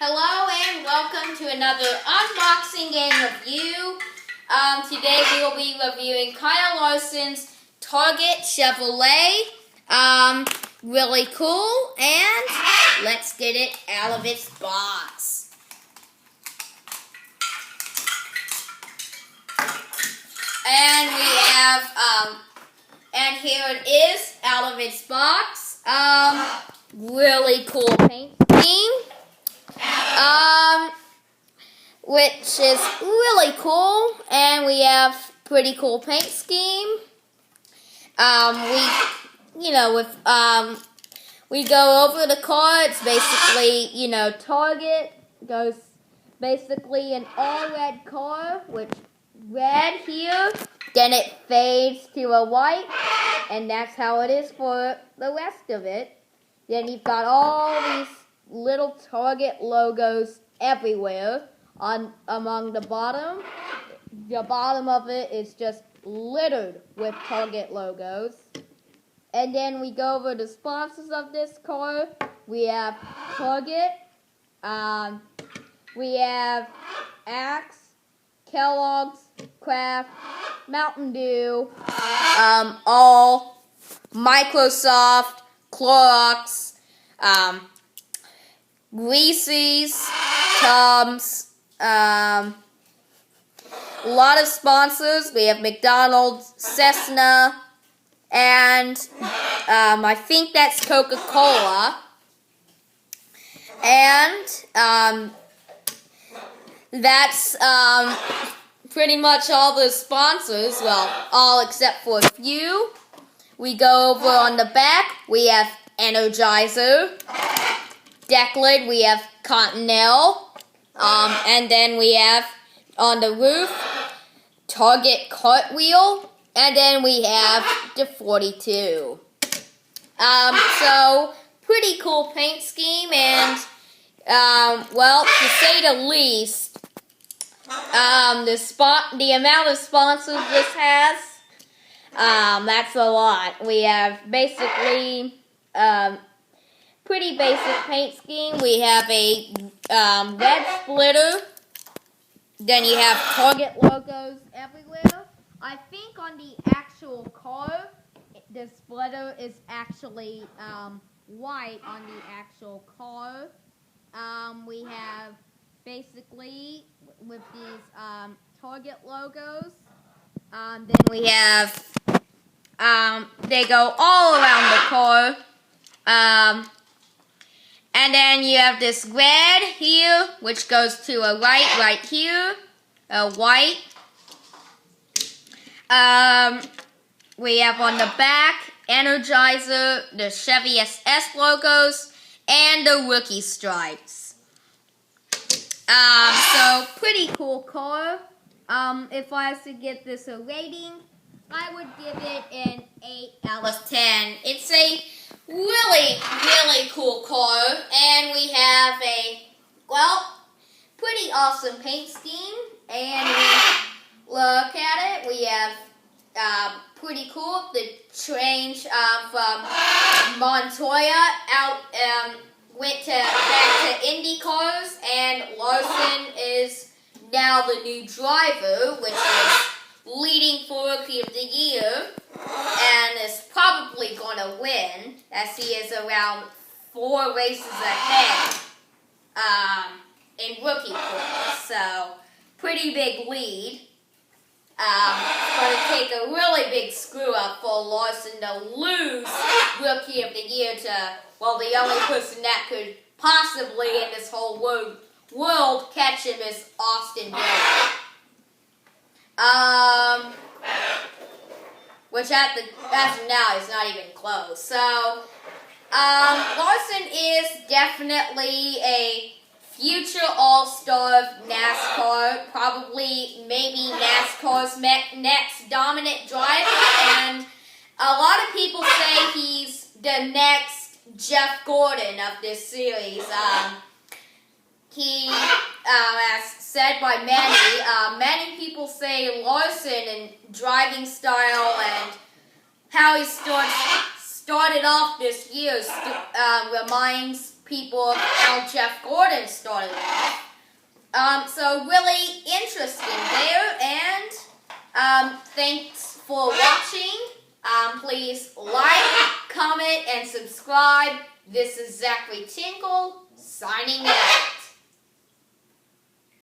Hello and welcome to another unboxing and review. Today we will be reviewing Kyle Larson's Target Chevrolet. Really cool, and let's get it out of its box. And we have, and here it is out of its box. Really cool paint scheme. Which is really cool, and we have pretty cool paint scheme. We go over the car. It's basically, Target goes basically an all red car, which red here, then it fades to a white, and that's how it is for the rest of it. Then you've got all these little Target logos everywhere among the bottom. The bottom of it is just littered with Target logos. And then we go over the sponsors of this car. We have Target, we have Axe, Kellogg's, Kraft, Mountain Dew, all Microsoft, Clorox, Reese's, Tums, a lot of sponsors. We have McDonald's, Cessna, and I think that's Coca-Cola. And that's pretty much all the sponsors. Well, all except for a few. We go over on the back. We have Energizer. Deck lid, we have Continental. And then we have on the roof, Target Cartwheel. And then we have the 42. So, pretty cool paint scheme. And, well, to say the least, the amount of sponsors this has, that's a lot. We have basically, pretty basic paint scheme. We have a red splitter. Then you have Target logos everywhere. I think on the actual car, the splitter is actually white on the actual car. We have basically with these Target logos. Then we have they go all around the car. And then you have this red here, which goes to a right here, a white. We have on the back, Energizer, the Chevy SS logos, and the rookie stripes. So, pretty cool car. If I was to give this a rating, I would give it an 8 out of 10. It's a really cool car, and we have a, pretty awesome paint scheme, and we look at it, we have, pretty cool, the change from Montoya went back to Indy cars, and Larson is now the new driver, which is leading for Rookie of the Year, and is probably going to win, as he is around 4 races ahead in rookie points. So, pretty big lead. It's going to take a really big screw up for Larson to lose Rookie of the Year to, the only person that could possibly in this whole world catch him is Austin Dillon. Which as of now is not even close. So, Larson is definitely a future all-star of NASCAR. Probably, maybe NASCAR's next dominant driver. And a lot of people say he's the next Jeff Gordon of this series. He, as said by many people say Larson in driving style and how he started off this year reminds people of how Jeff Gordon started So really interesting there, and thanks for watching. Please like, comment, and subscribe. This is Zachary Tinkle, signing out.